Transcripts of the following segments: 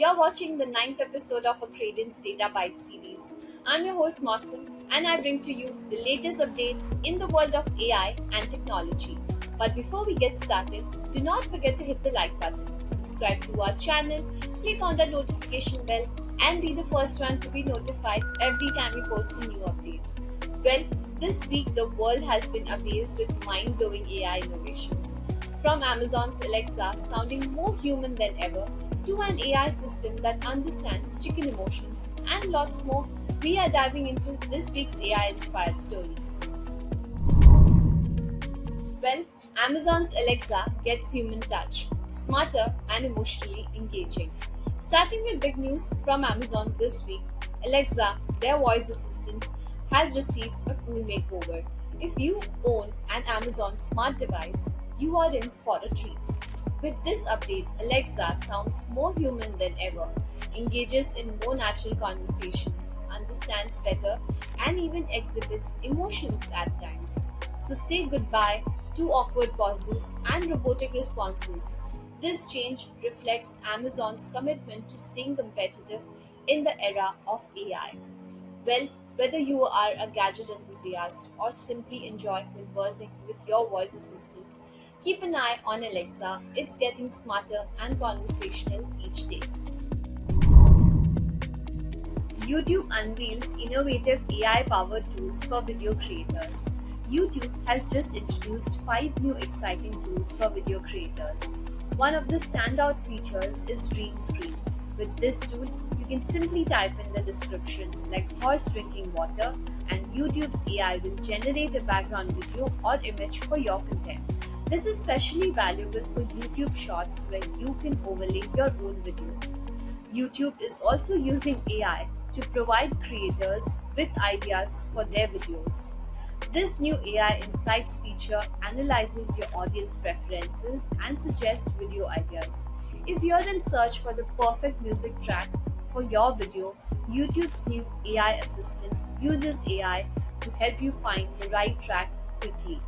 You're watching the ninth episode of Accredian's Data Bytes series. I'm your host Mausam, and I bring to you the latest updates in the world of AI and technology. But before we get started, do not forget to hit the like button, subscribe to our channel, click on the notification bell, and be the first one to be notified every time we post a new update. Well, this week the world has been amazed with mind-blowing AI innovations. From Amazon's Alexa sounding more human than ever to an AI system that understands chicken emotions and lots more, we are diving into this week's AI-inspired stories. Well, Amazon's Alexa gets human touch, smarter and emotionally engaging. Starting with big news from Amazon this week, Alexa, their voice assistant, has received a cool makeover. If you own an Amazon smart device, you are in for a treat. With this update, Alexa sounds more human than ever, engages in more natural conversations, understands better, and even exhibits emotions at times. So say goodbye to awkward pauses and robotic responses. This change reflects Amazon's commitment to staying competitive in the era of AI. Well, whether you are a gadget enthusiast or simply enjoy conversing with your voice assistant, keep an eye on Alexa. It's getting smarter and conversational each day. YouTube unveils innovative AI powered tools for video creators. YouTube has just introduced 5 new exciting tools for video creators. One of the standout features is Dream Screen. With this tool, you can simply type in the description like horse drinking water, and YouTube's AI will generate a background video or image for your content. This is especially valuable for YouTube Shorts where you can overlay your own video. YouTube is also using AI to provide creators with ideas for their videos. This new AI Insights feature analyzes your audience preferences and suggests video ideas. If you're in search for the perfect music track for your video, YouTube's new AI assistant uses AI to help you find the right track quickly.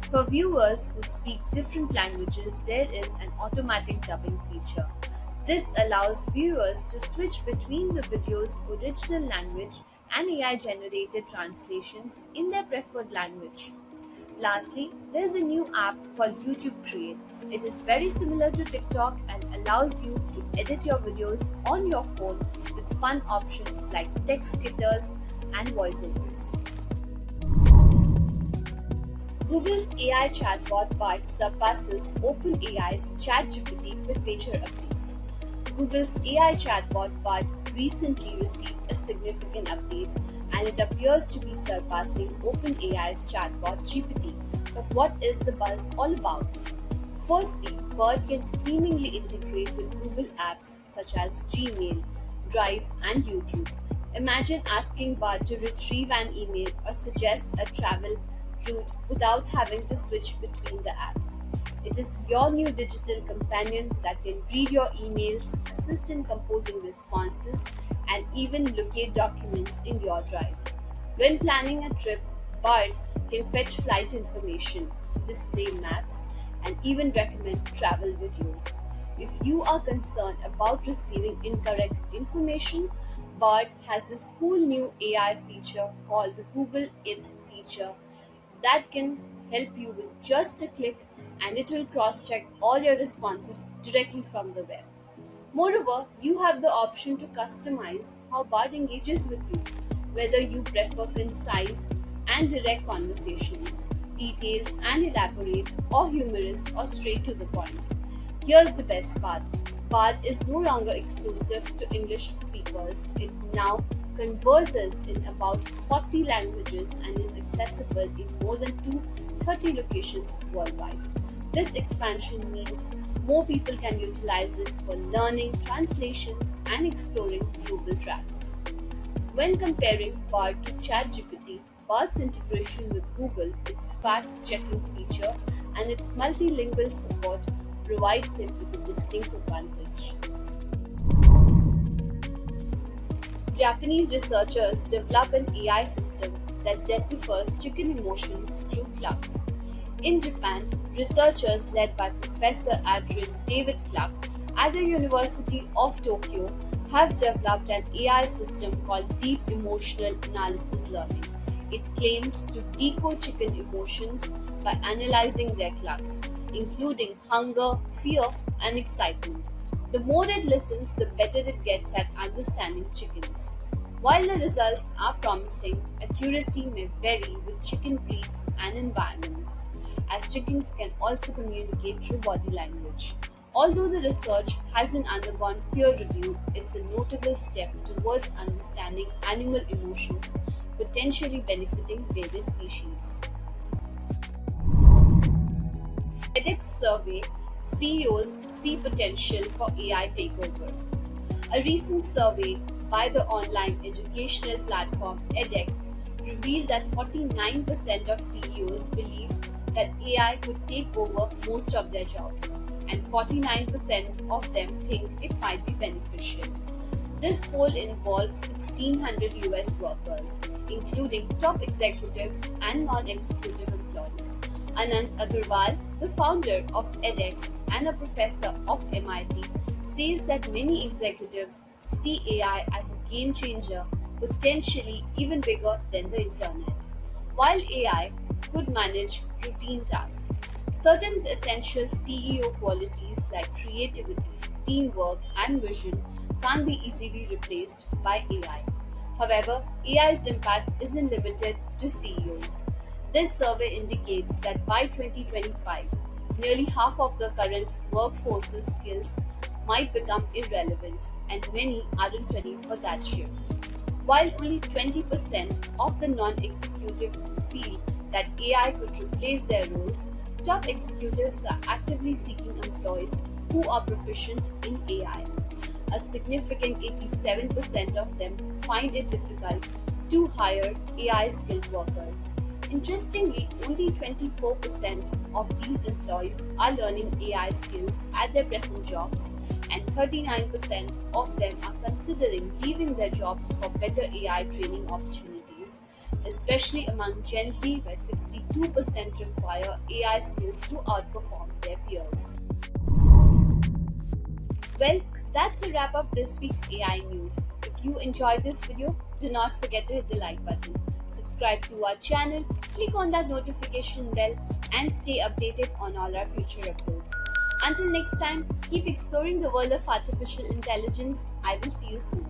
For viewers who speak different languages, there is an automatic dubbing feature. This allows viewers to switch between the video's original language and AI-generated translations in their preferred language. Lastly, there is a new app called YouTube Create. It is very similar to TikTok and allows you to edit your videos on your phone with fun options like text skitters and voiceovers. Google's AI chatbot Bytes surpasses OpenAI's ChatGPT with major update. Google's AI chatbot Bard recently received a significant update, and it appears to be surpassing OpenAI's chatbot GPT. But what is the buzz all about? Firstly, Bard can seemingly integrate with Google apps such as Gmail, Drive, and YouTube. Imagine asking Bard to retrieve an email or suggest a travel route without having to switch between the apps. It is your new digital companion that can read your emails, assist in composing responses, and even locate documents in your drive. When planning a trip, Bard can fetch flight information, display maps, and even recommend travel videos. If you are concerned about receiving incorrect information, Bard has this cool new AI feature called the Google It feature that can help you with just a click, and it will cross-check all your responses directly from the web. Moreover, you have the option to customize how Bard engages with you, whether you prefer concise and direct conversations, detailed and elaborate, or humorous or straight to the point. Here's the best part. Bard is no longer exclusive to English speakers. It now converses in about 40 languages and is accessible in more than 230 locations worldwide. This expansion means more people can utilize it for learning, translations, and exploring global tracks. When comparing Bard to ChatGPT, Bard's integration with Google, its fact-checking feature, and its multilingual support provides it with a distinct advantage. Japanese researchers develop an AI system that deciphers chicken emotions through Clucks. In Japan, researchers led by Professor Adrian David Cluck at the University of Tokyo have developed an AI system called Deep Emotional Analysis Learning. It claims to decode chicken emotions by analyzing their clucks, including hunger, fear, and excitement. The more it listens, the better it gets at understanding chickens. While the results are promising, accuracy may vary with chicken breeds and environments, as chickens can also communicate through body language. Although the research hasn't undergone peer review, it's a notable step towards understanding animal emotions, potentially benefiting various species. edX survey CEOs see potential for AI takeover. A recent survey by the online educational platform edX revealed that 49% of CEOs believe that AI could take over most of their jobs, and 49% of them think it might be beneficial. This poll involves 1,600 US workers, including top executives and non executive employees. Anant Agarwal, the founder of edX and a professor of MIT, says that many executives see AI as a game changer, potentially even bigger than the internet. While AI could manage routine tasks, certain essential CEO qualities like creativity, teamwork, and vision can't be easily replaced by AI. However, AI's impact isn't limited to CEOs. This survey indicates that by 2025, nearly half of the current workforce's skills might become irrelevant, and many aren't ready for that shift. While only 20% of the non executive feel that AI could replace their roles, top executives are actively seeking employees who are proficient in AI. A significant 87% of them find it difficult to hire AI skilled workers. Interestingly, only 24% of these employees are learning AI skills at their present jobs, and 39% of them are considering leaving their jobs for better AI training opportunities, especially among Gen Z, where 62% require AI skills to outperform their peers. Well, that's a wrap up this week's AI news. If you enjoyed this video, do not forget to hit the like button. Subscribe to our channel, click on that notification bell, and stay updated on all our future uploads. Until next time, keep exploring the world of artificial intelligence. I will see you soon.